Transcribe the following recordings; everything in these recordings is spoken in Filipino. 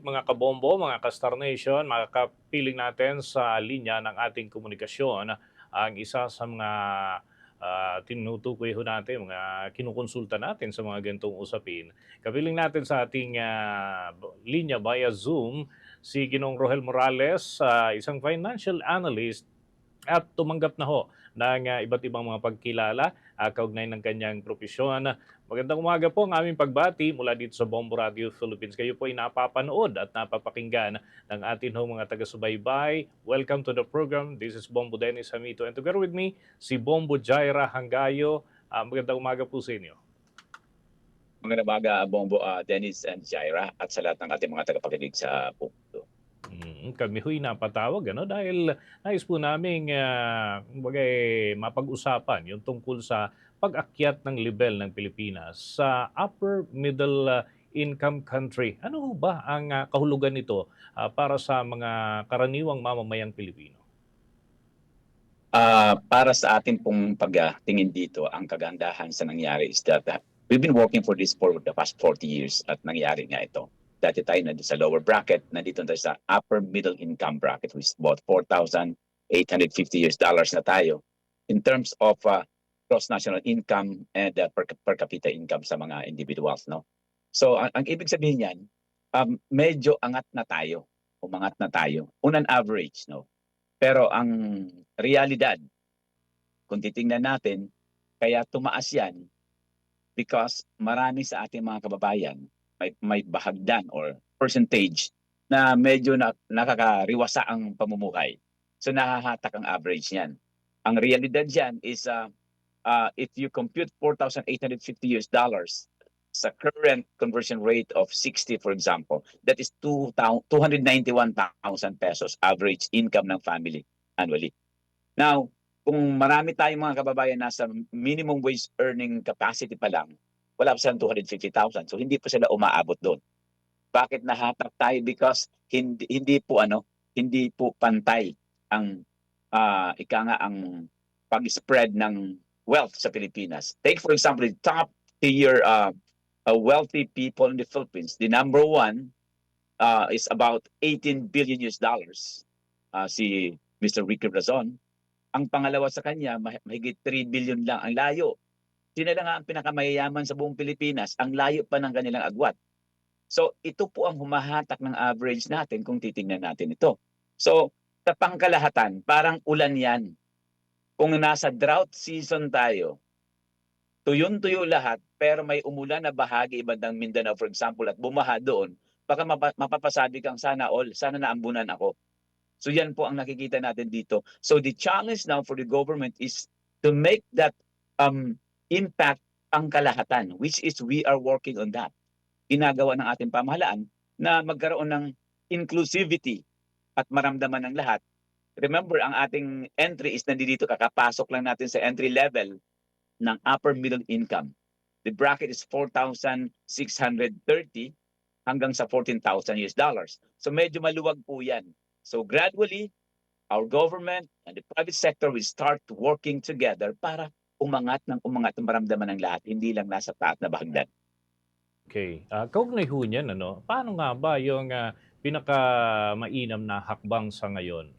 mga kabombo, mga ka-Star Nation, makakapiling natin sa linya ng ating komunikasyon ang isa sa mga tinutukoy ho natin, mga kinukonsulta natin sa mga ganitong usapin. Kapiling natin sa ating linya via Zoom si Ginoong Rohel Morales, isang financial analyst at tumanggap na ho ng iba't ibang mga pagkilala kaugnay ng kanyang propesyon. Magandang umaga po ang aming pagbati mula dito sa Bombo Radio Philippines. Kayo po ay napapanood at napapakinggan ng ating mga taga-subaybay. Welcome to the program. This is Bombo Dennis Hamito and together with me, si Bombo Jaira Hangayo. Magandang umaga po sa inyo. Magandang umaga, Bombo, Dennis and Jaira at sa lahat ng ating mga tagapakinig sa pundo. Kami ho'y napatawag dahil nais po namin mapag-usapan yung tungkol sa pag-akyat ng level ng Pilipinas sa upper middle income country. Ano ho ba ang kahulugan nito para sa mga karaniwang mamamayang Pilipino? Para sa atin pong pagtingin dito, ang kagandahan sa nangyari is that we've been working for this for the past 40 years at nangyari nga ito. Dati tayo nandito sa lower bracket, nandito tayo sa upper middle income bracket, which is about $4,850 na tayo in terms of gross national income and per capita income sa mga individuals. No? So ang ibig sabihin yan, medyo angat na tayo, umangat na tayo, on an average. No? Pero ang realidad, kung titingnan natin, kaya tumaas yan because marami sa ating mga kababayan may bahagdan or percentage na medyo nakakariwasa ang pamumuhay. So nahahatak ang average niyan. Ang realidad diyan is if you compute $4,850 sa current conversion rate of 60, for example, that is 291,000 pesos average income ng family annually. Now, kung marami tayong mga kababayan nasa minimum wage earning capacity pa lang, wala pa silang 250,000. So hindi pa sila umaabot doon. Bakit nahatak tayo? Because hindi po pantay ang ang pag-spread ng wealth sa Pilipinas. Take for example the top tier wealthy people in the Philippines. The number one is about $18 billion US. Si Mr. Ricky Razon. Ang pangalawa sa kanya, mahigit 3 billion lang. Ang layo. Sila na nga ang pinakamayayaman sa buong Pilipinas. Ang layo pa ng kanilang agwat. So ito po ang humahatak ng average natin kung titingnan natin ito. So sa pangkalahatan, parang ulan yan. Kung nasa drought season tayo, tuyon-tuyo lahat, pero may umulan na bahagi ibandang Mindanao, for example, at bumaha doon, baka mapapasabi kang sana naambunan ako. So yan po ang nakikita natin dito. So the challenge now for the government is to make that impact ang kalahatan, which is we are working on that. Ginagawa ng ating pamahalaan na magkaroon ng inclusivity at maramdaman ng lahat. Remember, ang ating entry is nandito, kakapasok lang natin sa entry level ng upper middle income. The bracket is 4,630 hanggang sa 14,000 US dollars. So medyo maluwag po yan. So gradually, our government and the private sector will start working together para umangat ng maramdaman ng lahat, hindi lang nasa taat na bahagdan. Okay. Kaugnay ho niyan, paano nga ba yung pinaka-mainam na hakbang sa ngayon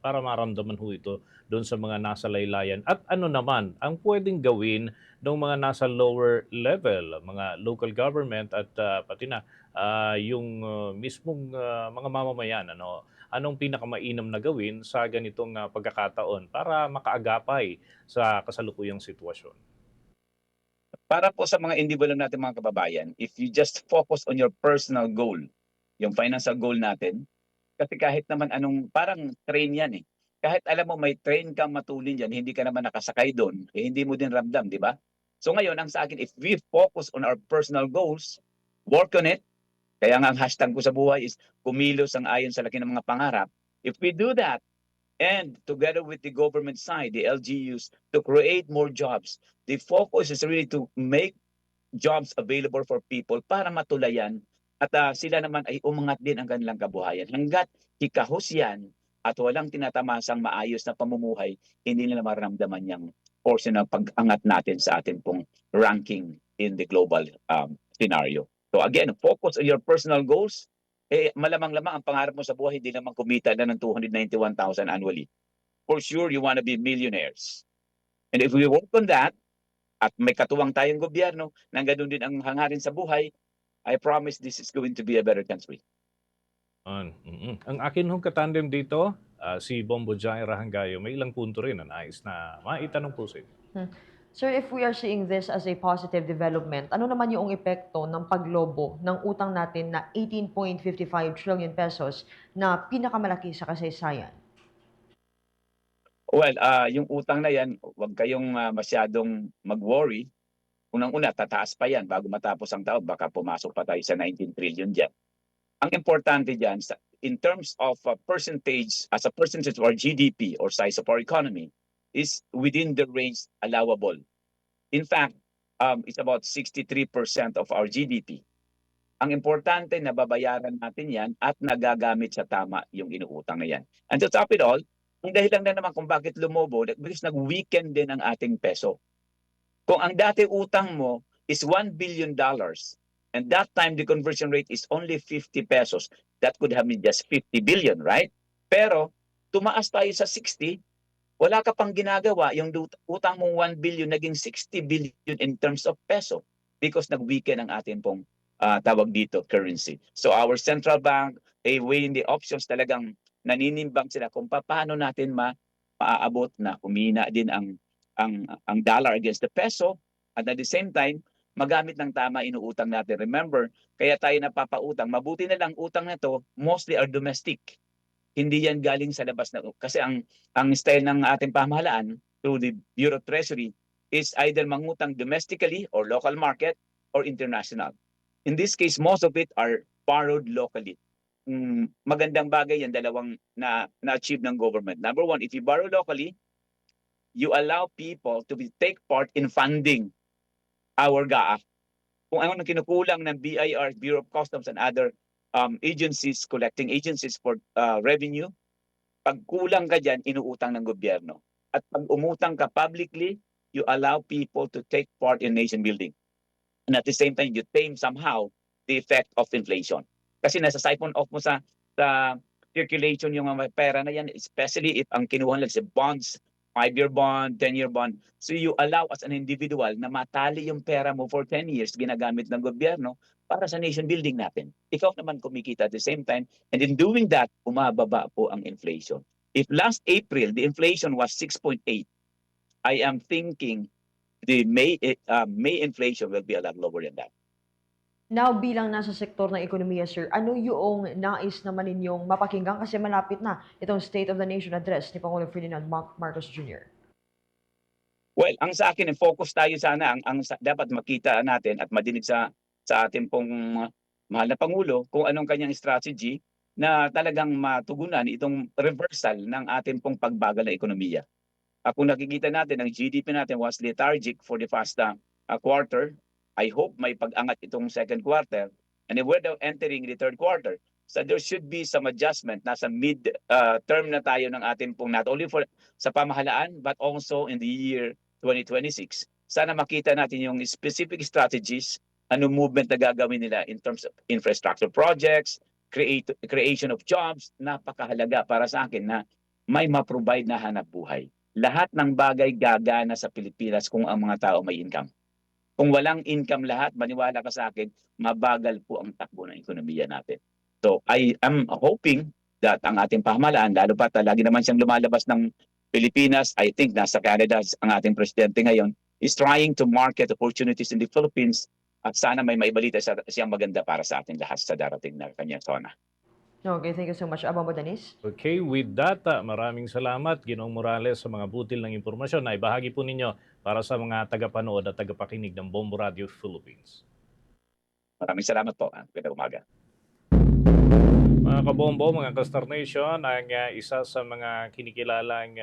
para maramdaman ho ito doon sa mga nasa laylayan? At ano naman ang pwedeng gawin ng mga nasa lower level, mga local government at pati na yung mismong mga mamamayan? Anong pinaka-mainam na gawin sa ganitong pagkakataon para makaagapay sa kasalukuyang sitwasyon? Para po sa mga individual natin mga kababayan, if you just focus on your personal goal, yung financial goal natin, kasi kahit naman parang train yan eh. Kahit alam mo may train kang matulin dyan, hindi ka naman nakasakay doon, hindi mo din ramdam, di ba? So ngayon, ang sa akin, if we focus on our personal goals, work on it, kaya nga ang hashtag ko sa buhay is kumilos ang ayon sa laki ng mga pangarap. If we do that, and together with the government side, the LGUs, to create more jobs. The focus is really to make jobs available for people para matulayan at sila naman ay umangat din ang kanilang kabuhayan. Hanggat hikahos yan at walang tinatamasang maayos na pamumuhay, hindi nila maramdaman yung portion ng pag-angat natin sa ating pong ranking in the global scenario. So again, focus on your personal goals, malamang-lamang ang pangarap mo sa buhay hindi naman kumita na ng 291,000 annually. For sure, you want to be millionaires. And if we work on that, at may katuwang tayong gobyerno na ganun din ang hangarin sa buhay, I promise this is going to be a better country. Ang akin hong katandem dito, si Bombo Jai Rahangayo, may ilang punto rin na nais na maitanong po sa inyo. Sir, if we are seeing this as a positive development, ano naman yung epekto ng paglobo ng utang natin na 18.55 trillion pesos na pinakamalaki sa kasaysayan? Well, yung utang na yan, huwag kayong masyadong mag-worry. Unang-una, tataas pa yan bago matapos ang taon. Baka pumasok pa tayo sa 19 trillion dyan. Ang importante dyan, in terms of percentage, as a percentage of our GDP or size of our economy, is within the range allowable. In fact, it's about 63% of our GDP. Ang importante, nababayaran natin yan at nagagamit sa tama yung inuutang na yan. And to top it all, ang dahilan na naman kung bakit lumobo, because nag-weaken din ang ating peso. Kung ang dati utang mo is $1 billion, and that time the conversion rate is only 50 pesos, that could have been just 50 billion, right? Pero tumaas tayo sa 60, wala ka pang ginagawa, yung utang mong 1 billion naging 60 billion in terms of peso because nag-weaken ang ating pong tawag dito, currency. So our central bank, weighing the options, talagang naninimbang sila kung paano natin maaabot na humina din ang dollar against the peso at at the same time, magamit ng tama inuutang natin. Remember, kaya tayo napapautang, mabuti na lang utang na to, mostly are domestic. Hindi yan galing sa labas na kasi ang style ng ating pamahalaan through the Bureau of Treasury is either mangutang domestically or local market or international. In this case, most of it are borrowed locally. Magandang bagay yan, dalawang na-achieve ng government. Number one, if you borrow locally, you allow people to take part in funding our GAA. Kung ano ang kinukulang ng BIR, Bureau of Customs and other agencies, collecting agencies for revenue, pag kulang ka dyan, inuutang ng gobyerno. At pag umutang ka publicly, you allow people to take part in nation building. And at the same time, you tame somehow the effect of inflation. Kasi nasa siphon off mo sa circulation yung mga pera na yan, especially if ang kinuha lang sa bonds, 5-year bond, 10-year bond. So you allow as an individual na matali yung pera mo for 10 years ginagamit ng gobyerno para sa nation building natin. Ikaw naman kumikita at the same time. And in doing that, umababa po ang inflation. If last April, the inflation was 6.8, I am thinking the May inflation will be a lot lower than that. Now, bilang nasa sektor ng ekonomiya, sir, ano yung nais naman ninyong mapakinggan kasi malapit na itong State of the Nation address ni Pangulong Ferdinand Marcos Jr.? Well, ang sa akin, focus tayo sana, ang dapat makita natin at madinig sa ating pong mahal na Pangulo kung anong kanyang strategy na talagang matugunan itong reversal ng ating pong pagbagal na ekonomiya. Kung nakikita natin, ang GDP natin was lethargic for the past quarter. I hope may pag-angat itong second quarter. And then we're now entering the third quarter. So there should be some adjustment. Nasa mid-term na tayo ng ating pong not only for sa pamahalaan but also in the year 2026. Sana makita natin yung specific strategies, ano movement na gagawin nila in terms of infrastructure projects, creation of jobs. Napakahalaga para sa akin na may ma-provide na hanap buhay. Lahat ng bagay gagana sa Pilipinas kung ang mga tao may income. Kung walang income lahat, maniwala ka sa akin, mabagal po ang takbo ng ekonomiya natin. So I am hoping that ang ating pamahalaan, lalo pa lagi naman siyang lumalabas ng Pilipinas, I think nasa Canada ang ating presidente ngayon, is trying to market opportunities in the Philippines at sana may maibalita siyang maganda para sa ating lahat sa darating na kanyang zona. Okay, thank you so much, Abang Badanis. Okay, with that, maraming salamat, Ginoong Morales, sa mga butil ng impormasyon na ibahagi po ninyo para sa mga tagapanood at tagapakinig ng Bombo Radio Philippines. Maraming salamat po. Magandang umaga. Mga kabombo, mga Kastar Nation, ang isa sa mga kinikilalang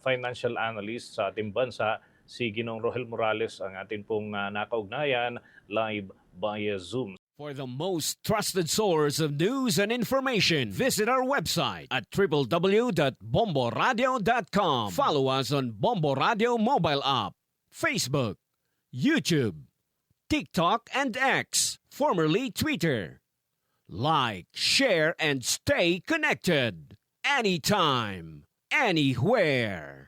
financial analyst sa ating bansa, si Ginoong Rohel Morales, ang ating pong nakaugnayan live via Zoom. For the most trusted source of news and information, visit our website at www.bomboradio.com. Follow us on Bombo Radio mobile app, Facebook, YouTube, TikTok, and X, formerly Twitter. Like, share, and stay connected. Anytime, anywhere.